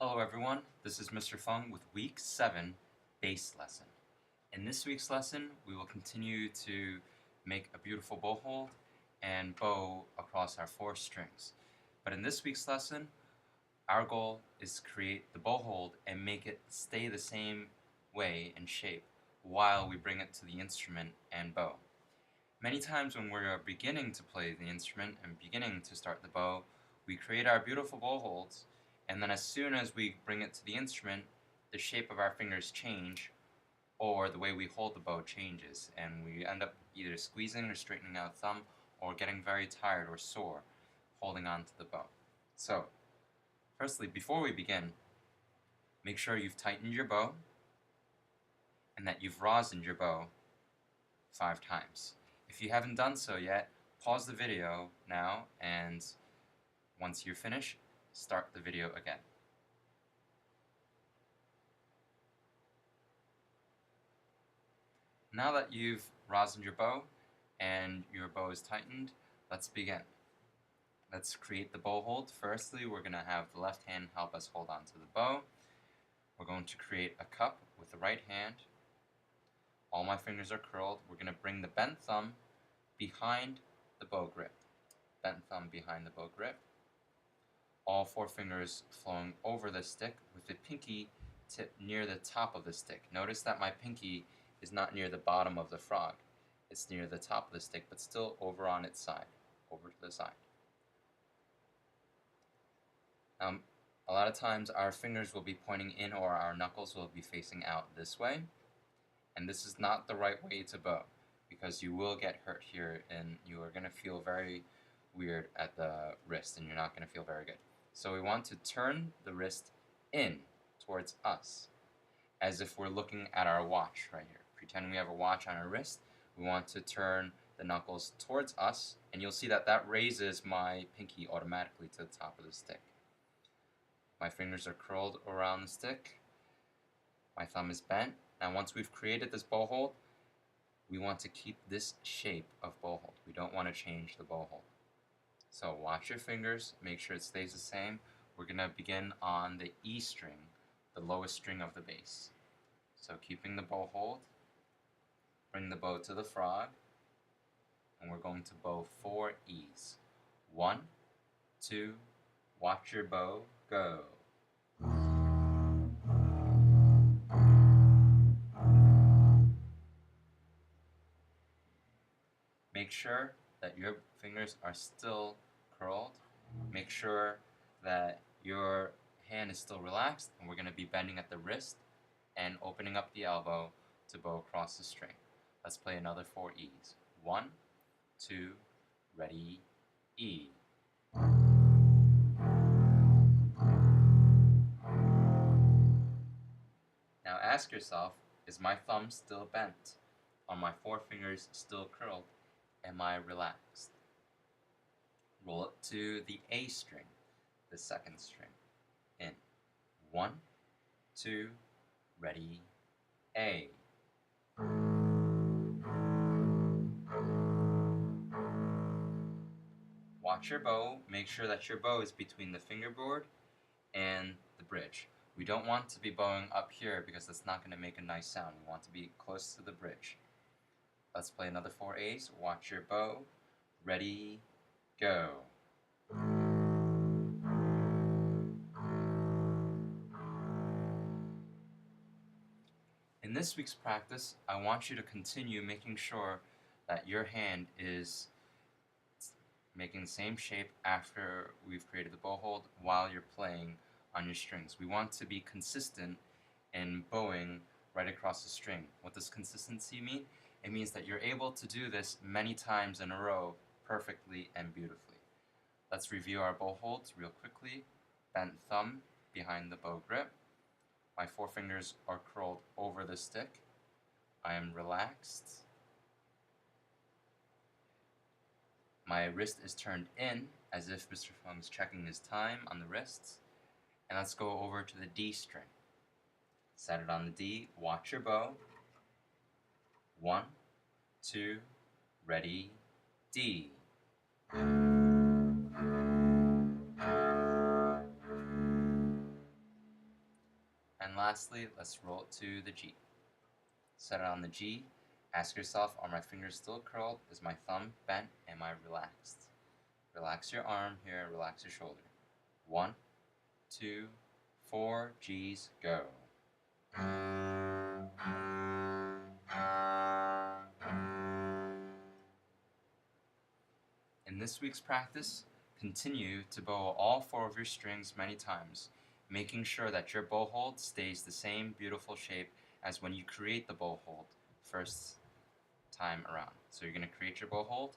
Hello everyone, this is Mr. Fung with Week 7 Bass Lesson. In this week's lesson, we will continue to make a beautiful bow hold and bow across our 4 strings. But in this week's lesson, our goal is to create the bow hold and make it stay the same way and shape while we bring it to the instrument and bow. Many times when we're beginning to play the instrument and beginning to start the bow, we create our beautiful bow holds, and then as soon as we bring it to the instrument, the shape of our fingers change, or the way we hold the bow changes, and we end up either squeezing or straightening our thumb, or getting very tired or sore holding on to the bow. So, firstly, before we begin, make sure you've tightened your bow, and that you've rosined your bow 5 times. If you haven't done so yet, pause the video now, and once you're finished, start the video again. Now that you've rosined your bow and your bow is tightened, let's begin. Let's create the bow hold. Firstly, we're going to have the left hand help us hold on to the bow. We're going to create a cup with the right hand. All my fingers are curled. We're going to bring the bent thumb behind the bow grip. Bent thumb behind the bow grip. All 4 fingers flowing over the stick with the pinky tip near the top of the stick. Notice that my pinky is not near the bottom of the frog. It's near the top of the stick, but still over on its side, over to the side. A lot of times our fingers will be pointing in or our knuckles will be facing out this way. And this is not the right way to bow, because you will get hurt here and you are going to feel very weird at the wrist and you're not going to feel very good. So we want to turn the wrist in towards us, as if we're looking at our watch right here. Pretend we have a watch on our wrist. We want to turn the knuckles towards us, and you'll see that that raises my pinky automatically to the top of the stick. My fingers are curled around the stick. My thumb is bent. Now once we've created this bow hold, we want to keep this shape of bow hold. We don't want to change the bow hold. So watch your fingers, make sure it stays the same. We're going to begin on the E string, the lowest string of the bass. So keeping the bow hold, bring the bow to the frog, and we're going to bow 4 E's. 1, 2, watch your bow, go. Make sure that your fingers are still curled. Make sure that your hand is still relaxed, and we're going to be bending at the wrist and opening up the elbow to bow across the string. Let's play another 4 E's. 1, 2, ready, E. Now ask yourself, is my thumb still bent? Are my 4 fingers still curled? Am I relaxed? Roll it to the A string, the second string. In. 1, 2, ready, A. Watch your bow. Make sure that your bow is between the fingerboard and the bridge. We don't want to be bowing up here because that's not going to make a nice sound. We want to be close to the bridge. Let's play another 4 A's. Watch your bow. Ready, go. In this week's practice, I want you to continue making sure that your hand is making the same shape after we've created the bow hold while you're playing on your strings. We want to be consistent in bowing right across the string. What does consistency mean? It means that you're able to do this many times in a row perfectly and beautifully. Let's review our bow holds real quickly. Bent thumb behind the bow grip. My 4 fingers are curled over the stick. I am relaxed. My wrist is turned in, as if Mr. Fung is checking his time on the wrists. And let's go over to the D string. Set it on the D, watch your bow. 1, 2, ready, D. lastly, let's roll it to the G. Set it on the G. Ask yourself, are my fingers still curled? Is my thumb bent? Am I relaxed? Relax your arm here, relax your shoulder. 1, 2, 4, G's, go. In this week's practice, continue to bow all 4 of your strings many times, making sure that your bow hold stays the same beautiful shape as when you create the bow hold first time around. So you're going to create your bow hold.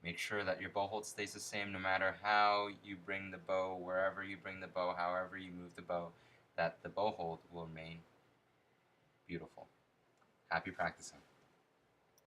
Make sure that your bow hold stays the same no matter how you bring the bow, wherever you bring the bow, however you move the bow, that the bow hold will remain beautiful. Happy practicing.